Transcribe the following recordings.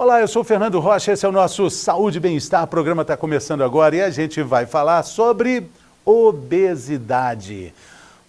Olá, eu sou o Fernando Rocha, esse é o nosso Saúde e Bem-Estar. O programa está começando agora e a gente vai falar sobre obesidade.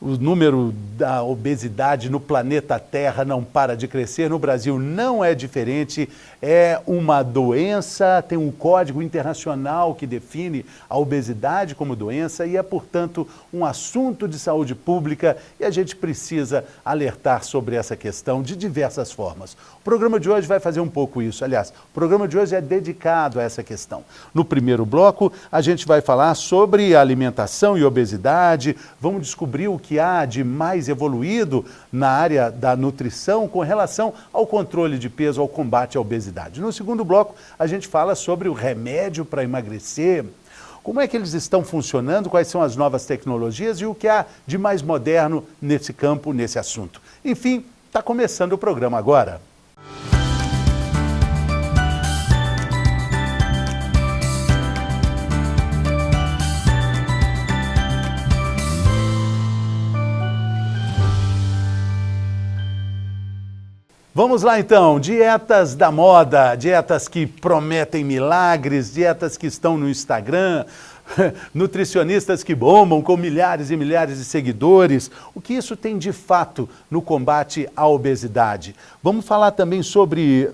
O número da obesidade no planeta Terra não para de crescer, no Brasil não é diferente, é uma doença, tem um código internacional que define a obesidade como doença e é, portanto, um assunto de saúde pública e a gente precisa alertar sobre essa questão de diversas formas. O programa de hoje vai fazer um pouco isso, aliás, o programa de hoje é dedicado a essa questão. No primeiro bloco, a gente vai falar sobre alimentação e obesidade, vamos descobrir o que há de mais evoluído na área da nutrição com relação ao controle de peso, ao combate à obesidade. No segundo bloco, a gente fala sobre o remédio para emagrecer, como é que eles estão funcionando, quais são as novas tecnologias e o que há de mais moderno nesse campo, nesse assunto. Enfim, está começando o programa agora. Vamos lá então, dietas da moda, dietas que prometem milagres, dietas que estão no Instagram, nutricionistas que bombam com milhares e milhares de seguidores. O que isso tem de fato no combate à obesidade? Vamos falar também sobre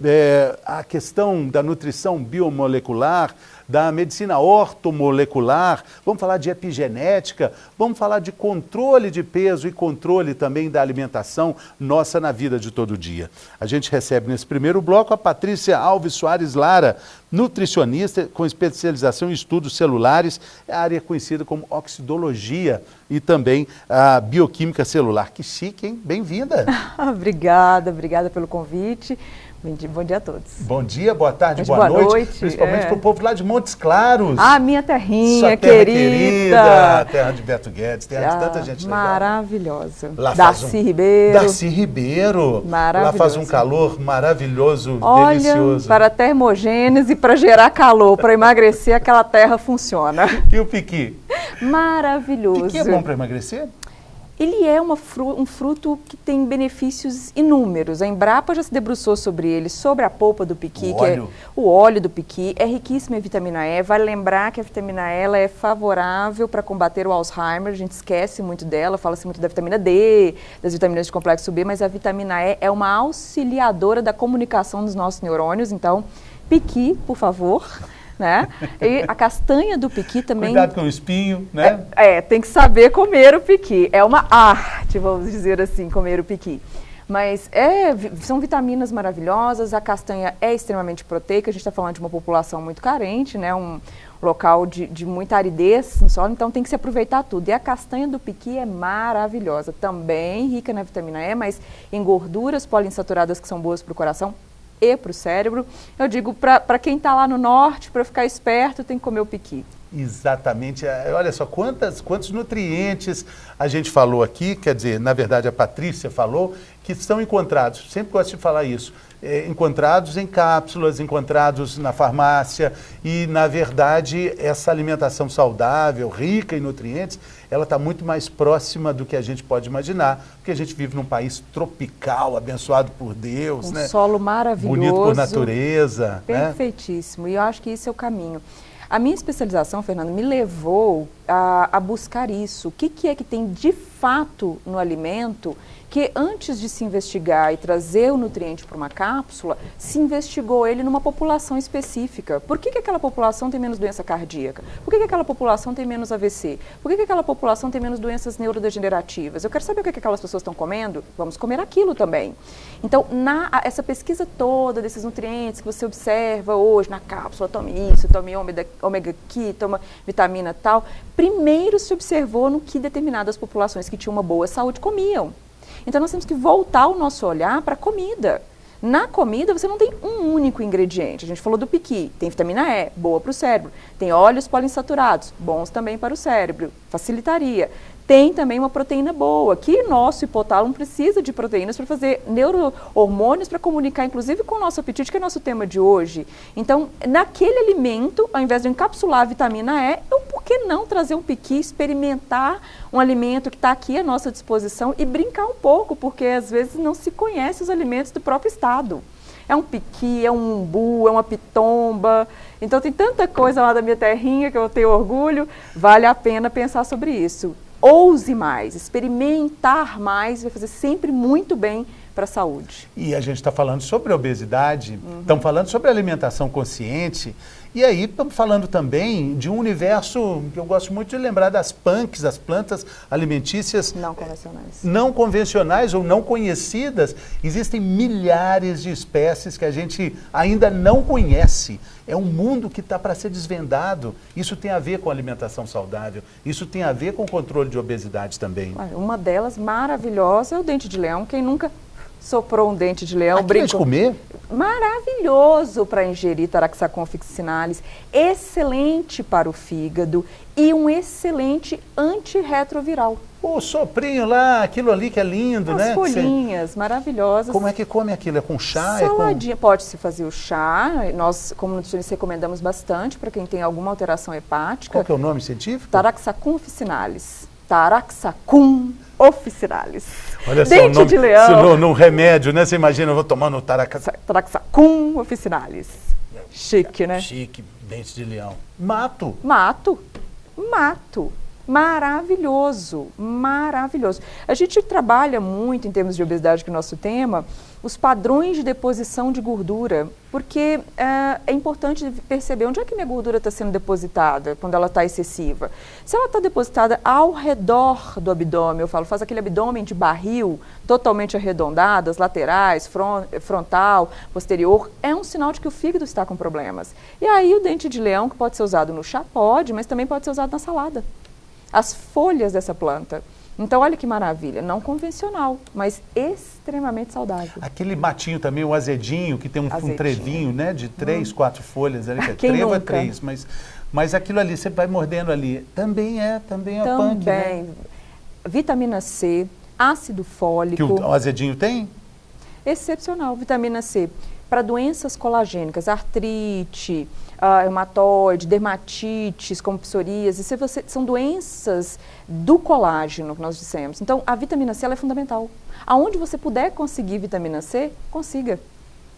a questão da nutrição biomolecular, da medicina ortomolecular, vamos falar de epigenética, vamos falar de controle de peso e controle também da alimentação nossa na vida de todo dia. A gente recebe nesse primeiro bloco a Patrícia Alves Soares Lara, nutricionista com especialização em estudos celulares, é a área conhecida como oxidologia e também a bioquímica celular. Que chique, hein? Bem-vinda! Obrigada pelo convite. Bom dia a todos. Bom dia, boa tarde, boa noite. Principalmente para o povo lá de Montes Claros. Ah, minha terrinha, sua terra querida. Terra de Beto Guedes, terra de tanta gente legal. Maravilhosa. Darcy Ribeiro. Darcy Ribeiro. Maravilhoso. Lá faz um calor maravilhoso, olha, delicioso. Para termogênese, para gerar calor, para emagrecer, aquela terra funciona. E o piqui? Maravilhoso. Piqui é bom para emagrecer? Ele é um fruto que tem benefícios inúmeros. A Embrapa já se debruçou sobre ele, sobre a polpa do piqui, que é o óleo do piqui, é riquíssimo em vitamina E. Vale lembrar que a vitamina E ela é favorável para combater o Alzheimer, a gente esquece muito dela, fala-se muito da vitamina D, das vitaminas de complexo B, mas a vitamina E é uma auxiliadora da comunicação dos nossos neurônios, então piqui, por favor. Né? E a castanha do piqui também... Cuidado com o espinho, né? Tem que saber comer o piqui. É uma arte, vamos dizer assim, comer o piqui. Mas são vitaminas maravilhosas, a castanha é extremamente proteica, a gente está falando de uma população muito carente, né? Um local de muita aridez no solo, então tem que se aproveitar tudo. E a castanha do piqui é maravilhosa, também rica na vitamina E, mas em gorduras poliinsaturadas que são boas para o coração e para o cérebro. Eu digo, para quem está lá no norte, para ficar esperto, tem que comer o piqui. Exatamente. Olha só, quantos nutrientes a gente falou aqui, quer dizer, na verdade a Patrícia falou, que são encontrados, sempre gosto de falar isso, encontrados em cápsulas, encontrados na farmácia e, na verdade, essa alimentação saudável, rica em nutrientes, ela está muito mais próxima do que a gente pode imaginar, porque a gente vive num país tropical, abençoado por Deus, né? Solo maravilhoso. Bonito por natureza. Perfeitíssimo, né? E eu acho que esse é o caminho. A minha especialização, Fernando, me levou a buscar isso. O que é que tem de fato no alimento que antes de se investigar e trazer o nutriente para uma cápsula, se investigou ele numa população específica. Por que aquela população tem menos doença cardíaca? Por que aquela população tem menos AVC? Por que aquela população tem menos doenças neurodegenerativas? Eu quero saber o que aquelas pessoas estão comendo, vamos comer aquilo também. Então, essa pesquisa toda desses nutrientes que você observa hoje na cápsula, tome isso, tome ômega Q, toma vitamina tal, primeiro se observou no que determinadas populações que tinham uma boa saúde comiam. Então, nós temos que voltar o nosso olhar para a comida. Na comida, você não tem um único ingrediente. A gente falou do piqui, tem vitamina E, boa para o cérebro. Tem óleos poliinsaturados, bons também para o cérebro, facilitaria. Tem também uma proteína boa, que nosso hipotálamo precisa de proteínas para fazer neurohormônios para comunicar, inclusive, com o nosso apetite, que é nosso tema de hoje. Então, naquele alimento, ao invés de encapsular a vitamina E, por que não trazer um piqui, experimentar um alimento que está aqui à nossa disposição e brincar um pouco, porque às vezes não se conhece os alimentos do próprio estado. É um piqui, é um umbu, é uma pitomba. Então tem tanta coisa lá da minha terrinha que eu tenho orgulho. Vale a pena pensar sobre isso. Ouse mais, experimentar mais, vai fazer sempre muito bem para a saúde. E a gente está falando sobre obesidade, estamos falando sobre alimentação consciente, e aí estamos falando também de um universo que eu gosto muito de lembrar das punks, as plantas alimentícias Não convencionais. não convencionais ou não conhecidas. Existem milhares de espécies que a gente ainda não conhece. É um mundo que está para ser desvendado. Isso tem a ver com alimentação saudável, isso tem a ver com o controle de obesidade também. Uma delas maravilhosa é o dente de leão. Quem nunca soprou um dente de leão? Aquilo é de comer? Maravilhoso para ingerir Taraxacum officinalis, excelente para o fígado e um excelente antirretroviral. O soprinho lá, aquilo ali que é lindo, As né? folhinhas maravilhosas. Como é que come aquilo? É com chá? Saladinha. Pode-se fazer o chá. Nós, como nutricionistas, recomendamos bastante para quem tem alguma alteração hepática. Qual que é o nome científico? Taraxacum officinalis. Taraxacum officinalis. Olha só, dente de leão. num remédio, né? Você imagina, eu vou tomando Taraxacum officinalis. Chique, né? Chique, dente de leão. Mato. Mato. Maravilhoso, maravilhoso. A gente trabalha muito, em termos de obesidade, que é o nosso tema, os padrões de deposição de gordura, porque é importante perceber onde é que minha gordura está sendo depositada quando ela está excessiva. Se ela está depositada ao redor do abdômen, eu falo, faz aquele abdômen de barril, totalmente arredondado, as laterais, frontal, posterior, é um sinal de que o fígado está com problemas. E aí o dente de leão, que pode ser usado no chá, pode, mas também pode ser usado na salada. As folhas dessa planta. Então, olha que maravilha, não convencional, mas extremamente saudável. Aquele matinho também, o azedinho, que tem um trevinho, né, de 3, 4 folhas, ali, que é Quem trevo é nunca? 3, mas aquilo ali, você vai mordendo ali, também é punk, né? Vitamina C, ácido fólico. Que o azedinho tem? Excepcional, vitamina C. Para doenças colagênicas, artrite, reumatoide, dermatites, como psoríase, são doenças do colágeno, que nós dissemos. Então, a vitamina C ela é fundamental. Aonde você puder conseguir vitamina C, consiga.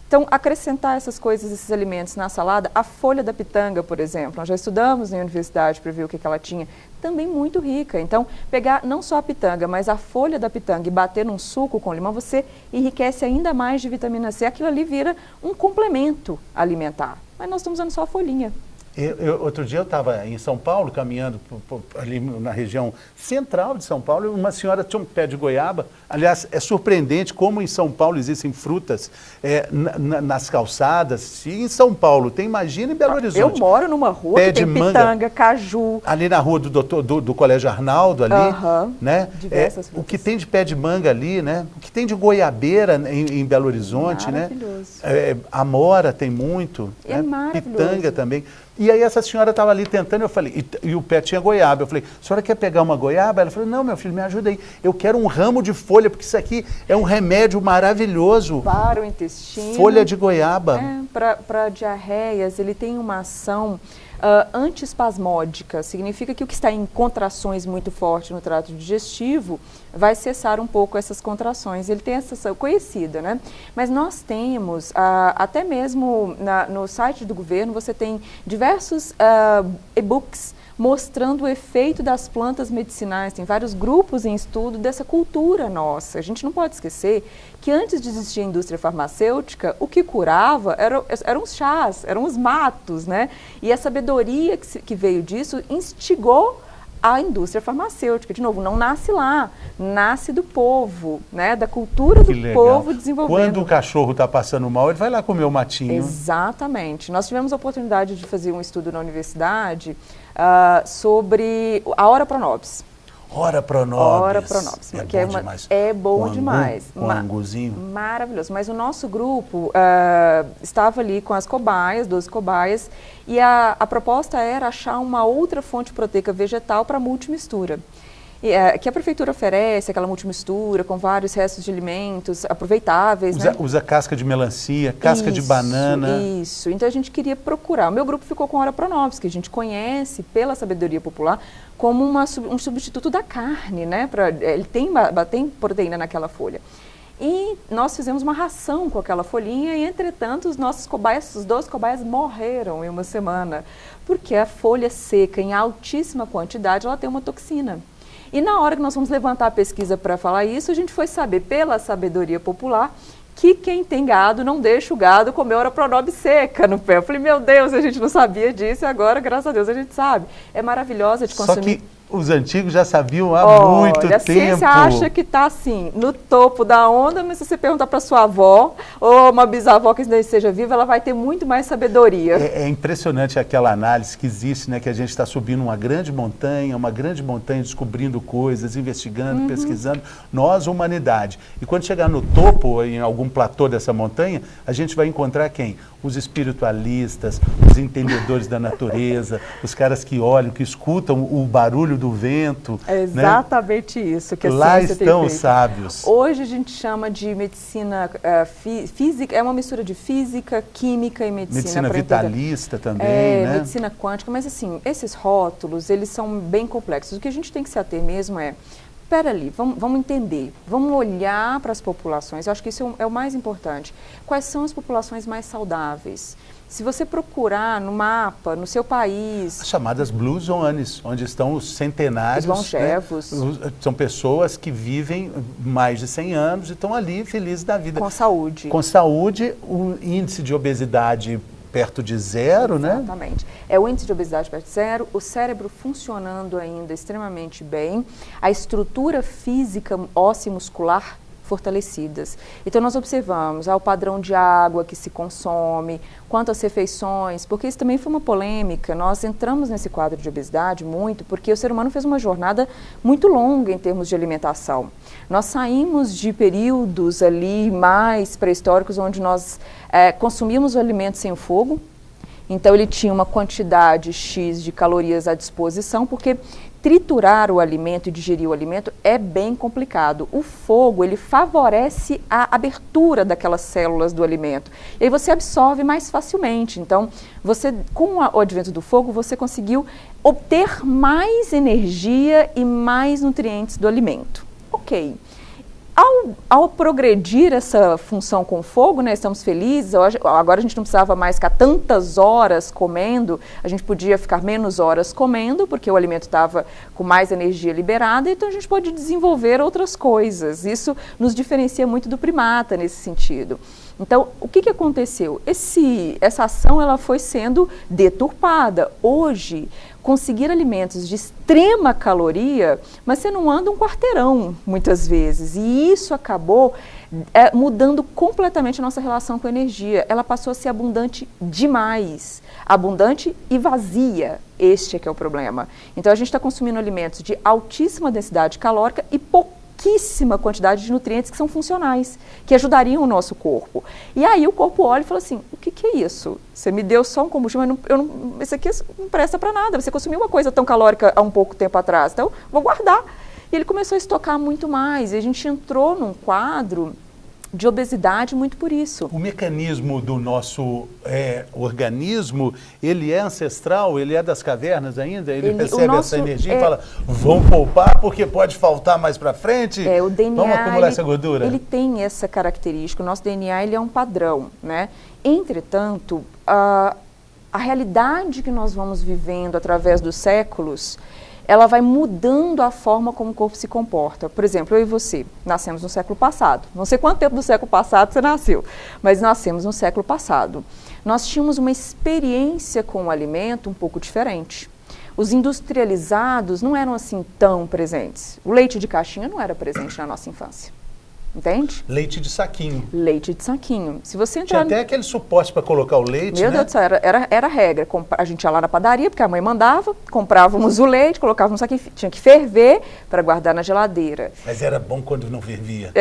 Então, acrescentar essas coisas, esses alimentos na salada, a folha da pitanga, por exemplo, nós já estudamos na universidade para ver o que ela tinha, também muito rica. Então, pegar não só a pitanga, mas a folha da pitanga e bater num suco com limão, você enriquece ainda mais de vitamina C. Aquilo ali vira um complemento alimentar. Mas nós estamos usando só a folhinha. Outro dia eu estava em São Paulo, caminhando ali na região central de São Paulo, e uma senhora tinha um pé de goiaba. Aliás, é surpreendente como em São Paulo existem frutas nas calçadas. Se em São Paulo tem, imagina em Belo Horizonte. Eu moro numa rua pé que tem pitanga, caju. Ali na rua do Colégio Arnaldo, ali, né? Diversas frutas. O que tem de pé de manga ali, né? O que tem de goiabeira em Belo Horizonte, né? Amora tem muito, é né? Pitanga também. E aí essa senhora estava ali tentando, eu falei, e o pé tinha goiaba. Eu falei, a senhora quer pegar uma goiaba? Ela falou, não, meu filho, me ajuda aí. Eu quero um ramo de folha, porque isso aqui é um remédio maravilhoso. Para o intestino. Folha de goiaba. Para diarreias, ele tem uma ação antiespasmódica. Significa que o que está em contrações muito forte no trato digestivo vai cessar um pouco essas contrações. Ele tem essa ação conhecida, né? Mas nós temos, até mesmo no site do governo, você tem diversos e-books mostrando o efeito das plantas medicinais. Tem vários grupos em estudo dessa cultura nossa. A gente não pode esquecer que antes de existir a indústria farmacêutica, o que curava eram os chás, eram os matos, né? E a sabedoria que veio disso instigou a indústria farmacêutica. De novo, não nasce lá, nasce do povo, né? Da cultura do povo desenvolvendo. Quando o cachorro está passando mal, ele vai lá comer o matinho. Exatamente. Nós tivemos a oportunidade de fazer um estudo na universidade sobre a Ora Pronobis. Ora Pronobis. Ora Pronobis. É que bom demais. É bom demais. Um anguzinho. Maravilhoso. Mas o nosso grupo estava ali com as cobaias, 12 cobaias, e a proposta era achar uma outra fonte proteica vegetal para multimistura. Que a prefeitura oferece, aquela multimistura com vários restos de alimentos aproveitáveis. Usa casca de melancia, casca de banana. Isso. Então a gente queria procurar. O meu grupo ficou com a Ora Pronobis, que a gente conhece pela sabedoria popular como um substituto da carne, né? Ele tem proteína naquela folha. E nós fizemos uma ração com aquela folhinha e, entretanto, os nossos cobaias, os 12 cobaias morreram em uma semana, porque a folha seca, em altíssima quantidade, ela tem uma toxina. E na hora que nós fomos levantar a pesquisa para falar isso, a gente foi saber, pela sabedoria popular, que quem tem gado não deixa o gado comer Oropronobe seca no pé. Eu falei, meu Deus, a gente não sabia disso e agora, graças a Deus, a gente sabe. É maravilhosa de consumir. Só que os antigos já sabiam há muito tempo. A ciência acha que está assim, no topo da onda, mas se você perguntar para sua avó ou uma bisavó que ainda esteja viva, ela vai ter muito mais sabedoria. É impressionante aquela análise que existe, né, que a gente está subindo uma grande montanha descobrindo coisas, investigando, pesquisando, nós, humanidade. E quando chegar no topo, em algum platô dessa montanha, a gente vai encontrar quem? Os espiritualistas, os entendedores da natureza, os caras que olham, que escutam o barulho do vento. É exatamente, né? Isso que a Lá ciência estão tem os feito. sábios. Hoje a gente chama de medicina física, é uma mistura de física, química e medicina. Medicina vitalista também, né? Medicina quântica, mas assim, esses rótulos, eles são bem complexos. O que a gente tem que se ater mesmo é, espera ali, vamos entender, vamos olhar para as populações, eu acho que isso é o mais importante. Quais são as populações mais saudáveis? Se você procurar no mapa, no seu país... As chamadas Blue Zones, onde estão os centenários. Os longevos. Né? São pessoas que vivem mais de 100 anos e estão ali felizes da vida. Com saúde. Com saúde, o índice de obesidade perto de zero, Exatamente. né? Exatamente. É o índice de obesidade perto de zero, o cérebro funcionando ainda extremamente bem, a estrutura física óssea e muscular fortalecidas. Então nós observamos o padrão de água que se consome, quanto às refeições, porque isso também foi uma polêmica. Nós entramos nesse quadro de obesidade muito porque o ser humano fez uma jornada muito longa em termos de alimentação. Nós saímos de períodos ali mais pré-históricos onde nós consumíamos o alimento sem o fogo, então ele tinha uma quantidade X de calorias à disposição, porque triturar o alimento e digerir o alimento é bem complicado. O fogo, ele favorece a abertura daquelas células do alimento. E aí você absorve mais facilmente. Então, você, com o advento do fogo, você conseguiu obter mais energia e mais nutrientes do alimento. Ok. Ao progredir essa função com fogo, né, estamos felizes, agora a gente não precisava mais ficar tantas horas comendo, a gente podia ficar menos horas comendo, porque o alimento estava com mais energia liberada, então a gente pode desenvolver outras coisas. Isso nos diferencia muito do primata nesse sentido. Então, o que aconteceu? Essa ação ela foi sendo deturpada. Hoje, conseguir alimentos de extrema caloria, mas você não anda um quarteirão, muitas vezes. E isso acabou mudando completamente a nossa relação com a energia. Ela passou a ser abundante demais. Abundante e vazia. Este é que é o problema. Então, a gente está consumindo alimentos de altíssima densidade calórica e pouquíssima quantidade de nutrientes que são funcionais, que ajudariam o nosso corpo. E aí o corpo olha e fala assim, o que é isso? Você me deu só um combustível, mas isso aqui não presta para nada. Você consumiu uma coisa tão calórica há um pouco tempo atrás, então vou guardar. E ele começou a estocar muito mais, e a gente entrou num quadro de obesidade muito por isso. O mecanismo do nosso organismo, ele é ancestral, ele é das cavernas ainda? Ele recebe essa energia e fala, vamos poupar porque pode faltar mais para frente? O DNA, vamos acumular essa gordura? Ele tem essa característica, o nosso DNA ele é um padrão, né? Entretanto, a realidade que nós vamos vivendo através dos séculos, ela vai mudando a forma como o corpo se comporta. Por exemplo, eu e você nascemos no século passado. Não sei quanto tempo do século passado você nasceu, mas nascemos no século passado. Nós tínhamos uma experiência com o alimento um pouco diferente. Os industrializados não eram assim tão presentes. O leite de caixinha não era presente na nossa infância. Entende? Leite de saquinho. Leite de saquinho. Se você Tinha entrar... até aquele suporte para colocar o leite, Meu Deus do céu, era regra. A gente ia lá na padaria, porque a mãe mandava, comprávamos o leite, colocávamos no saquinho, tinha que ferver para guardar na geladeira. Mas era bom quando não fervia.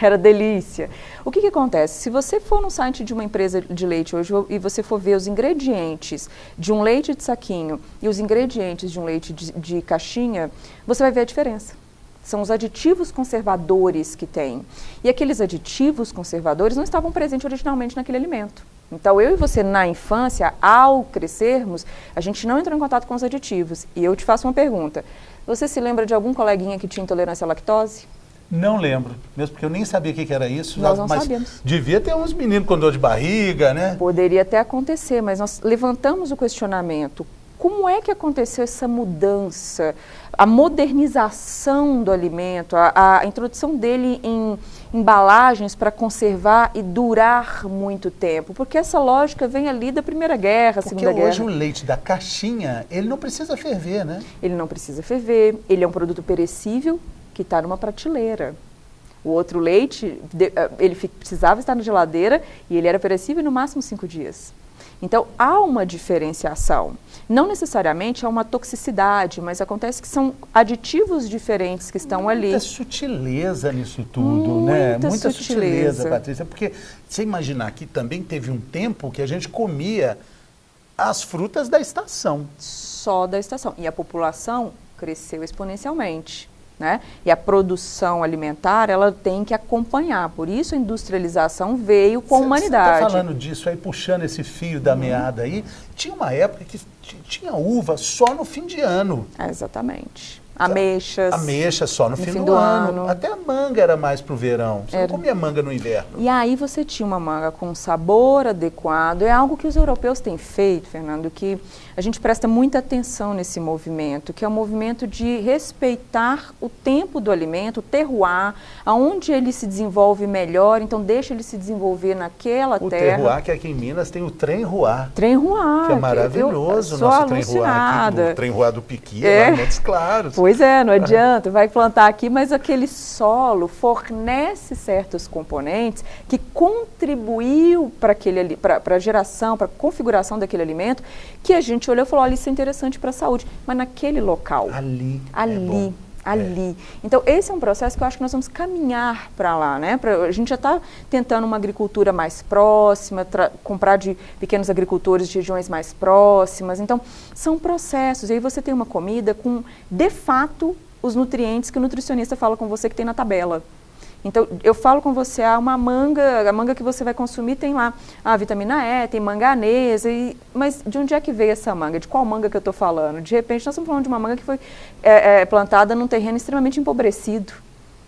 Era delícia. O que acontece? Se você for no site de uma empresa de leite hoje e você for ver os ingredientes de um leite de saquinho e os ingredientes de um leite de caixinha, você vai ver a diferença. São os aditivos conservadores que tem. E aqueles aditivos conservadores não estavam presentes originalmente naquele alimento. Então, eu e você, na infância, ao crescermos, a gente não entrou em contato com os aditivos. E eu te faço uma pergunta. Você se lembra de algum coleguinha que tinha intolerância à lactose? Não lembro, mesmo porque eu nem sabia o que era isso. Nós não mas sabíamos. Devia ter uns meninos com dor de barriga, né? Poderia até acontecer, mas nós levantamos o questionamento. Como é que aconteceu essa mudança, a modernização do alimento, a introdução dele em embalagens para conservar e durar muito tempo? Porque essa lógica vem ali da Primeira Guerra, Segunda Guerra. Porque hoje o leite da caixinha, ele não precisa ferver, né? Ele não precisa ferver, ele é um produto perecível que está numa prateleira. O outro leite, ele precisava estar na geladeira e ele era perecível no máximo 5 dias. Então, há uma diferenciação. Não necessariamente há uma toxicidade, mas acontece que são aditivos diferentes que estão ali. Muita sutileza nisso tudo, né? Muita sutileza, Patrícia. Porque você imaginar que também teve um tempo que a gente comia as frutas da estação. Só da estação. E a população cresceu exponencialmente. Né? E a produção alimentar, ela tem que acompanhar. Por isso a industrialização veio com a humanidade. Você está falando disso aí, puxando esse fio da meada aí. Tinha uma época que tinha uva só no fim de ano. Exatamente. Ameixas. Ameixas só no fim do ano. Até a manga era mais para o verão. Você não comia manga no inverno. E aí você tinha uma manga com sabor adequado. É algo que os europeus têm feito, Fernando, que a gente presta muita atenção nesse movimento, que é o movimento de respeitar o tempo do alimento, o terroir, aonde ele se desenvolve melhor, então deixa ele se desenvolver naquela terra. O terroir, que aqui em Minas tem o trem-roir. Trem-roir. Que é maravilhoso o nosso trem-roir aqui, o trem-roir do Piqui, lá em Montes Claros. Pois é, não adianta, vai plantar aqui, mas aquele solo fornece certos componentes que contribuiu para a geração, para a configuração daquele alimento, que a gente olhou e falou, olha, isso é interessante para a saúde, mas naquele local. Ali. Então, esse é um processo que eu acho que nós vamos caminhar para lá, né? A gente já está tentando uma agricultura mais próxima, comprar de pequenos agricultores de regiões mais próximas. Então, são processos. E aí você tem uma comida com, de fato, os nutrientes que o nutricionista fala com você que tem na tabela. Então, eu falo com você, a manga que você vai consumir tem lá a vitamina E, tem manganês, mas de onde é que veio essa manga? De qual manga que eu estou falando? De repente, nós estamos falando de uma manga que foi plantada num terreno extremamente empobrecido.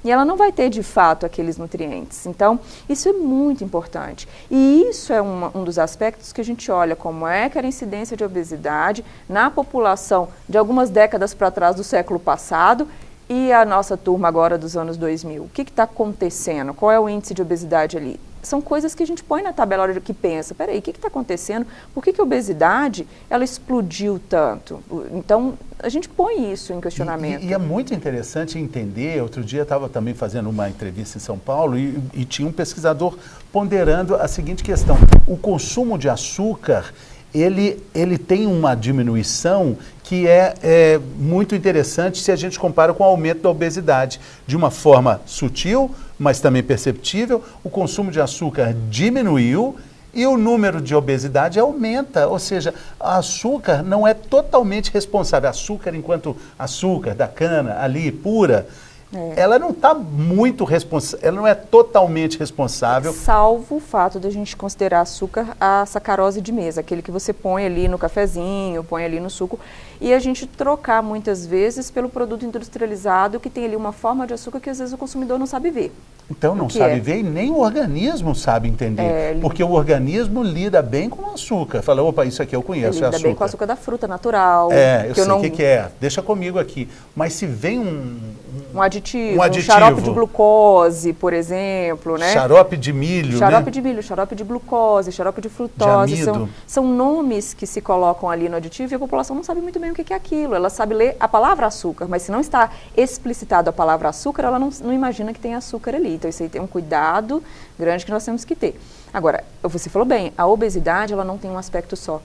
E ela não vai ter, de fato, aqueles nutrientes. Então, isso é muito importante. E isso é um dos aspectos que a gente olha como é que era a incidência de obesidade na população de algumas décadas para trás do século passado. E a nossa turma agora dos anos 2000, o que está acontecendo? Qual é o índice de obesidade ali? São coisas que a gente põe na tabela hora que pensa, peraí, o que está acontecendo? Por que a obesidade, ela explodiu tanto? Então, a gente põe isso em questionamento. E é muito interessante entender, outro dia eu estava também fazendo uma entrevista em São Paulo e tinha um pesquisador ponderando a seguinte questão, o consumo de açúcar, ele tem uma diminuição que é muito interessante se a gente compara com o aumento da obesidade. De uma forma sutil, mas também perceptível, o consumo de açúcar diminuiu e o número de obesidade aumenta. Ou seja, o açúcar não é totalmente responsável. Açúcar enquanto açúcar da cana ali, pura, ela não está muito responsável, ela não é totalmente responsável. Salvo o fato de a gente considerar açúcar a sacarose de mesa, aquele que você põe ali no cafezinho, põe ali no suco, e a gente trocar muitas vezes pelo produto industrializado que tem ali uma forma de açúcar que às vezes o consumidor não sabe ver. Então não sabe ver e nem o organismo sabe entender, porque o organismo lida bem com o açúcar. Fala, opa, isso aqui eu conheço, é açúcar. Lida bem com o açúcar da fruta natural. Eu sei o que é, deixa comigo aqui. Mas se vem um aditivo, um xarope de glucose, por exemplo, né? Xarope de milho, xarope de milho, xarope de glucose, xarope de frutose, são nomes que se colocam ali no aditivo e a população não sabe muito bem o que é aquilo. Ela sabe ler a palavra açúcar, mas se não está explicitado a palavra açúcar, ela não imagina que tem açúcar ali. Então isso aí tem um cuidado grande que nós temos que ter. Agora, você falou bem, a obesidade ela não tem um aspecto só.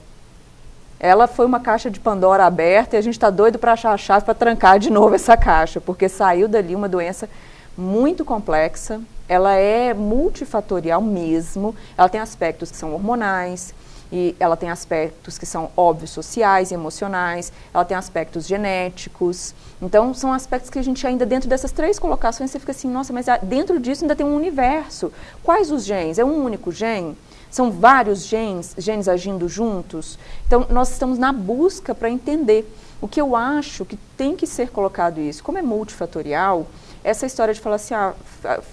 Ela foi uma caixa de Pandora aberta e a gente está doido para achar a chave para trancar de novo essa caixa, porque saiu dali uma doença muito complexa, ela é multifatorial mesmo, ela tem aspectos que são hormonais, e ela tem aspectos que são óbvios, sociais e emocionais, ela tem aspectos genéticos. Então, são aspectos que a gente ainda, dentro dessas 3 colocações, você fica assim, nossa, mas dentro disso ainda tem um universo. Quais os genes? É um único gene? São vários genes agindo juntos? Então, nós estamos na busca para entender. O que eu acho que tem que ser colocado isso, como é multifatorial, essa história de falar assim,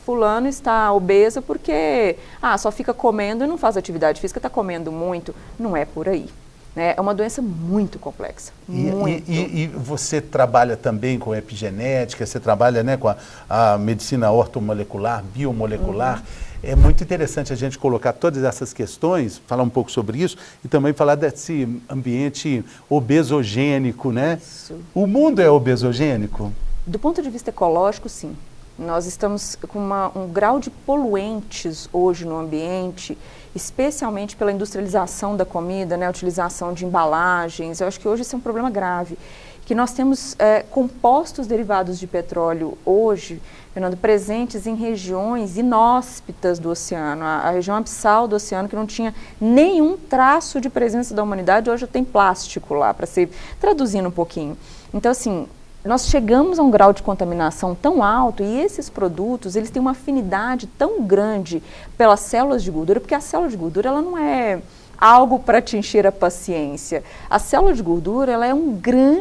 fulano está obesa porque só fica comendo e não faz atividade física, está comendo muito. Não é por aí. Né? É uma doença muito complexa. E você trabalha também com epigenética, você trabalha, né, com a medicina ortomolecular, biomolecular. É muito interessante a gente colocar todas essas questões, falar um pouco sobre isso e também falar desse ambiente obesogênico, né? Isso. O mundo é obesogênico? Do ponto de vista ecológico, sim. Nós estamos com um grau de poluentes hoje no ambiente, especialmente pela industrialização da comida, né, a utilização de embalagens. Eu acho que hoje isso é um problema grave. Que nós temos compostos derivados de petróleo hoje, Fernando, presentes em regiões inóspitas do oceano. A região abissal do oceano, que não tinha nenhum traço de presença da humanidade, hoje tem plástico lá, para ser traduzindo um pouquinho. Então, assim, nós chegamos a um grau de contaminação tão alto e esses produtos, eles têm uma afinidade tão grande pelas células de gordura, porque a célula de gordura, ela não é algo para te encher a paciência. A célula de gordura,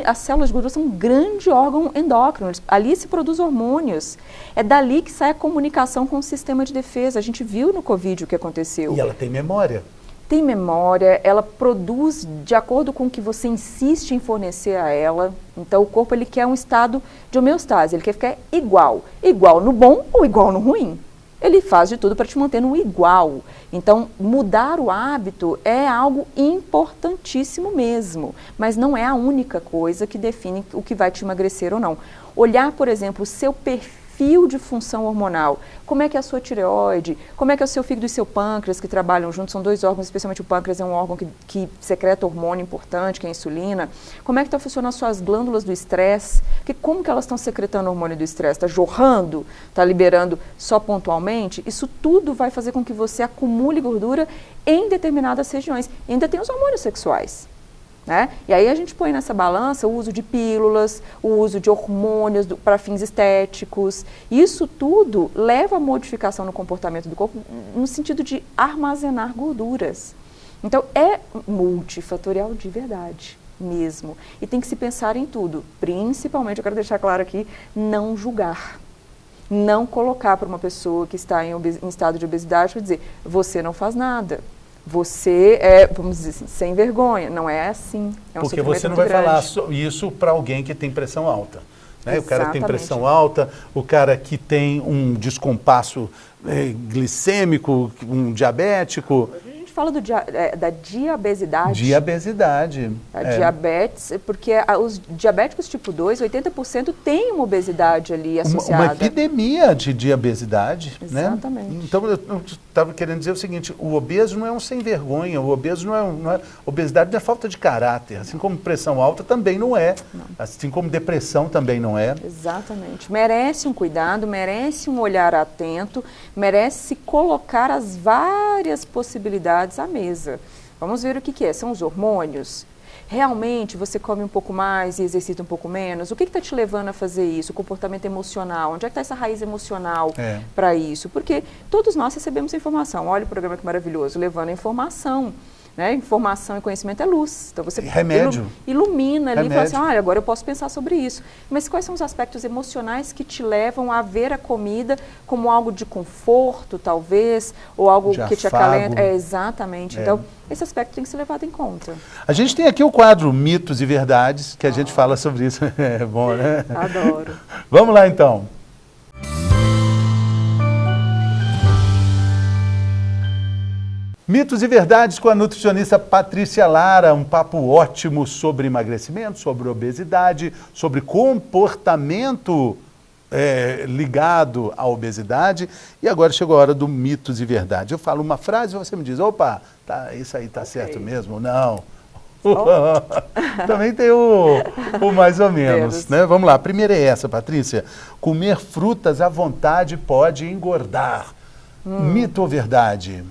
as células de gordura são um grande órgão endócrino, ali se produz hormônios. É dali que sai a comunicação com o sistema de defesa. A gente viu no Covid o que aconteceu. E ela tem memória. Tem memória, ela produz de acordo com o que você insiste em fornecer a ela. Então o corpo ele quer um estado de homeostase, ele quer ficar igual. Igual no bom ou igual no ruim. Ele faz de tudo para te manter no igual. Então, mudar o hábito é algo importantíssimo mesmo, mas não é a única coisa que define o que vai te emagrecer ou não. Olhar, por exemplo, o seu perfil de função hormonal, como é que é a sua tireoide, como é que é o seu fígado e seu pâncreas que trabalham juntos, são dois órgãos, especialmente o pâncreas é um órgão que secreta hormônio importante, que é a insulina. Como é que estão funcionando as suas glândulas do estresse, como que elas estão secretando o hormônio do estresse, está jorrando, está liberando só pontualmente? Isso tudo vai fazer com que você acumule gordura em determinadas regiões. E ainda tem os hormônios sexuais. Né? E aí a gente põe nessa balança o uso de pílulas, o uso de hormônios para fins estéticos. Isso tudo leva a modificação no comportamento do corpo no sentido de armazenar gorduras. Então é multifatorial de verdade mesmo. E tem que se pensar em tudo. Principalmente, eu quero deixar claro aqui, não julgar. Não colocar para uma pessoa que está em estado de obesidade para dizer, você não faz nada. Você é, vamos dizer assim, sem vergonha. Não é assim. É um porque você não vai falar isso para alguém que tem pressão alta. Né? O cara que tem pressão alta, o cara que tem um descompasso glicêmico, um diabético. A gente fala da diabesidade. Diabesidade. A diabetes, porque os diabéticos tipo 2, 80% têm uma obesidade ali associada. Uma epidemia de diabesidade. Exatamente. Né? Então, eu estava querendo dizer o seguinte, o obeso não é um sem vergonha, o obeso não é obesidade não é falta de caráter, assim como pressão alta também não é, assim como depressão também não é. Exatamente. Merece um cuidado, merece um olhar atento, merece se colocar as várias possibilidades à mesa. Vamos ver o que é. São os hormônios? Realmente você come um pouco mais e exercita um pouco menos? O que está te levando a fazer isso? O comportamento emocional? Onde é que está essa raiz emocional para isso? Porque todos nós recebemos informação. Olha o programa que maravilhoso, levando a informação. Né? Informação e conhecimento é luz. Então você ilumina ali e fala assim, olha, agora eu posso pensar sobre isso. Mas quais são os aspectos emocionais que te levam a ver a comida como algo de conforto, talvez, ou algo que te acalenta? Exatamente. Então, esse aspecto tem que ser levado em conta. A gente tem aqui o quadro Mitos e Verdades, que a gente fala sobre isso. É bom, né? Adoro. Vamos lá, então. Mitos e Verdades com a nutricionista Patrícia Lara, um papo ótimo sobre emagrecimento, sobre obesidade, sobre comportamento ligado à obesidade. E agora chegou a hora do Mitos e Verdades. Eu falo uma frase e você me diz, opa, tá, isso aí tá certo mesmo? Não. Também tem o mais ou menos, né? Vamos lá, a primeira é essa, Patrícia. Comer frutas à vontade pode engordar. Mito ou verdade?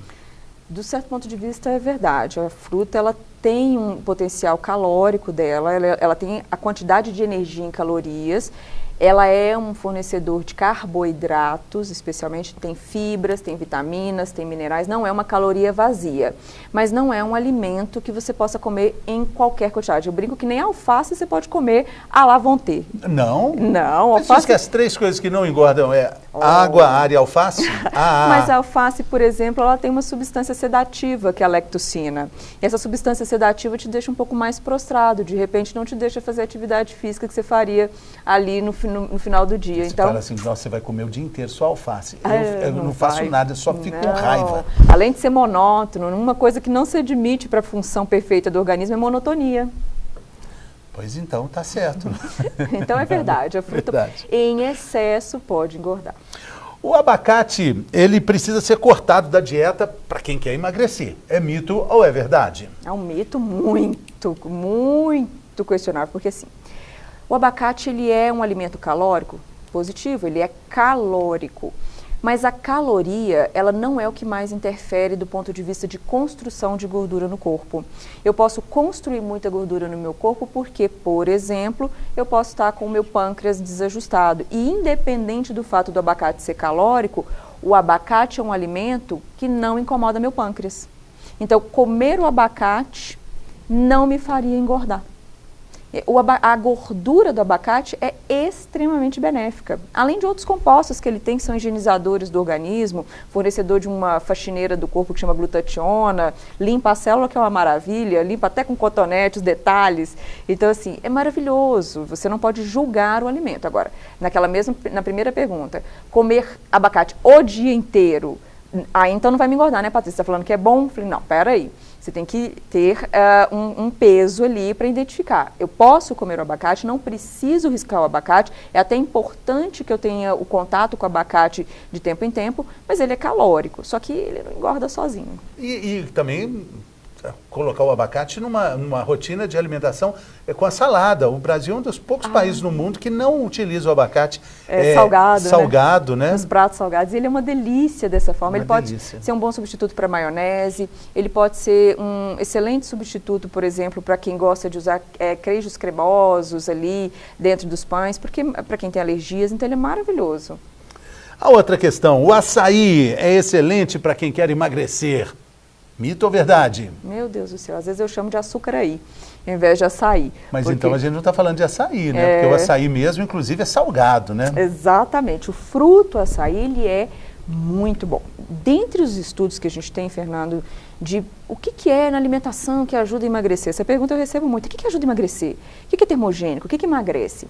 Do certo ponto de vista é verdade. A fruta ela tem um potencial calórico dela, ela tem a quantidade de energia em calorias. Ela é um fornecedor de carboidratos, especialmente tem fibras, tem vitaminas, tem minerais, não é uma caloria vazia, mas não é um alimento que você possa comer em qualquer quantidade. Eu brinco que nem alface você pode comer à la vontade. Não? Não, alface... Mas diz que as 3 coisas que não engordam é água, ar e alface? Mas a alface, por exemplo, ela tem uma substância sedativa, que é a lecticina. E essa substância sedativa te deixa um pouco mais prostrado, de repente não te deixa fazer a atividade física que você faria ali no final do dia. Você então fala assim, nossa, você vai comer o dia inteiro só alface. Eu não não faço nada, eu só fico com raiva. Além de ser monótono, uma coisa que não se admite para a função perfeita do organismo é monotonia. Pois então, tá certo. Então é verdade, a fruta em excesso pode engordar. O abacate, ele precisa ser cortado da dieta para quem quer emagrecer. É mito ou é verdade? É um mito muito questionável, porque assim, o abacate ele é um alimento calórico positivo, ele é calórico. Mas a caloria, ela não é o que mais interfere do ponto de vista de construção de gordura no corpo. Eu posso construir muita gordura no meu corpo porque, por exemplo, eu posso estar com o meu pâncreas desajustado. E independente do fato do abacate ser calórico, o abacate é um alimento que não incomoda meu pâncreas. Então, comer o abacate não me faria engordar. A gordura do abacate é extremamente benéfica. Além de outros compostos que ele tem, que são higienizadores do organismo, fornecedor de uma faxineira do corpo que chama glutationa, limpa a célula, que é uma maravilha, limpa até com cotonete os detalhes. Então, assim, é maravilhoso. Você não pode julgar o alimento. Agora, na primeira pergunta, comer abacate o dia inteiro, então não vai me engordar, né, Patrícia? Você está falando que é bom? Eu falei, não, peraí. Você tem que ter um peso ali para identificar. Eu posso comer o abacate, não preciso riscar o abacate. É até importante que eu tenha o contato com o abacate de tempo em tempo, mas ele é calórico, só que ele não engorda sozinho. E também colocar o abacate numa rotina de alimentação com a salada. O Brasil é um dos poucos países no mundo que não utiliza o abacate salgado, né? Nos pratos salgados. Ele é uma delícia dessa forma. Ele pode ser um bom substituto para maionese, ele pode ser um excelente substituto, por exemplo, para quem gosta de usar queijos cremosos ali dentro dos pães, porque para quem tem alergias, então ele é maravilhoso. A outra questão, o açaí é excelente para quem quer emagrecer. Mito ou verdade? Meu Deus do céu, às vezes eu chamo de açucaraí, ao invés de açaí. Mas então a gente não está falando de açaí, né? Porque o açaí mesmo, inclusive, é salgado, né? Exatamente. O fruto açaí, ele é muito bom. Dentre os estudos que a gente tem, Fernando, de o que é na alimentação que ajuda a emagrecer? Essa pergunta eu recebo muito. O que ajuda a emagrecer? O que é termogênico? O que emagrece?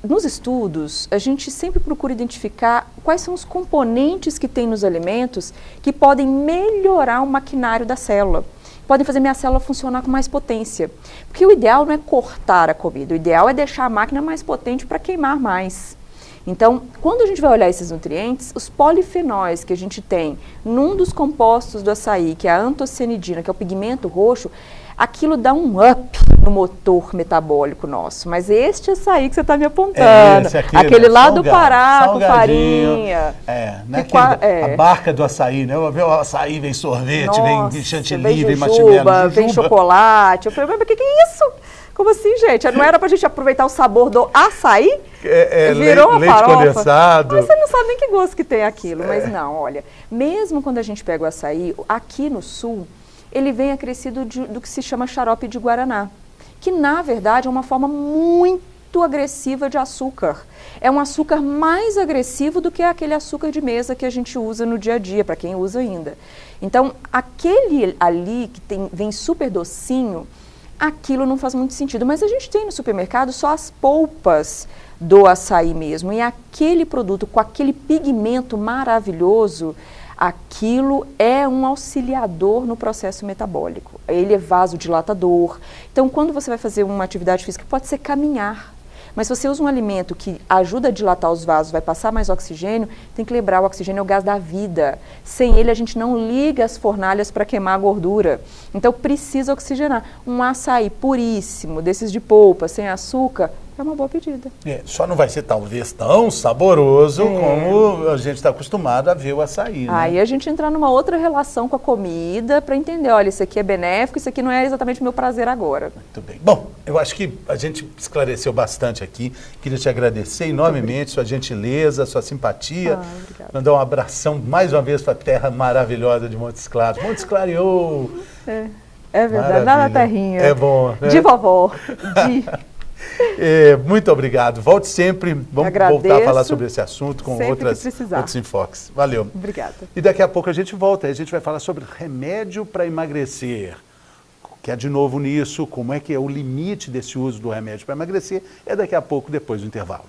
Nos estudos, a gente sempre procura identificar quais são os componentes que tem nos alimentos que podem melhorar o maquinário da célula, podem fazer minha célula funcionar com mais potência. Porque o ideal não é cortar a comida, o ideal é deixar a máquina mais potente para queimar mais. Então, quando a gente vai olhar esses nutrientes, os polifenóis que a gente tem num dos compostos do açaí, que é a antocianidina, que é o pigmento roxo, aquilo dá um up no motor metabólico nosso. Mas este açaí que você está me apontando, aquele lá do Pará com farinha. A barca do açaí, né? O açaí vem sorvete, vem chantilly, vem marshmallow, vem chocolate. Eu falei, mas que é isso? Como assim, gente? Não era pra gente aproveitar o sabor do açaí? Virou uma leite farofa. Condensado. Mas você não sabe nem que gosto que tem aquilo. Mas não, olha, mesmo quando a gente pega o açaí, aqui no sul, ele vem acrescido do que se chama xarope de guaraná, que na verdade é uma forma muito agressiva de açúcar. É um açúcar mais agressivo do que aquele açúcar de mesa que a gente usa no dia a dia, para quem usa ainda. Então, aquele ali que vem super docinho, aquilo não faz muito sentido. Mas a gente tem no supermercado só as polpas do açaí mesmo. E aquele produto com aquele pigmento maravilhoso, aquilo é um auxiliador no processo metabólico. Ele é vasodilatador. Então, quando você vai fazer uma atividade física, pode ser caminhar. Mas se você usa um alimento que ajuda a dilatar os vasos, vai passar mais oxigênio, tem que lembrar, o oxigênio é o gás da vida. Sem ele, a gente não liga as fornalhas para queimar a gordura. Então, precisa oxigenar. Um açaí puríssimo, desses de polpa, sem açúcar, é uma boa pedida. Só não vai ser talvez tão saboroso como a gente está acostumado a ver o açaí, né? Aí a gente entrar numa outra relação com a comida para entender, olha, isso aqui é benéfico, isso aqui não é exatamente o meu prazer agora. Muito bem. Bom, eu acho que a gente esclareceu bastante aqui. Queria te agradecer enormemente, sua gentileza, sua simpatia. Obrigada. Mandar um abração mais uma vez para a terra maravilhosa de Montes Claros. Montes Claros! É verdade, lá na terrinha. É bom, né? De vovó. Muito obrigado. Volte sempre. Vamos voltar a falar sobre esse assunto com outros enfoques. Valeu. Obrigada. E daqui a pouco a gente volta. A gente vai falar sobre remédio para emagrecer. Que é de novo nisso, como é que é o limite desse uso do remédio para emagrecer. É daqui a pouco, depois do intervalo.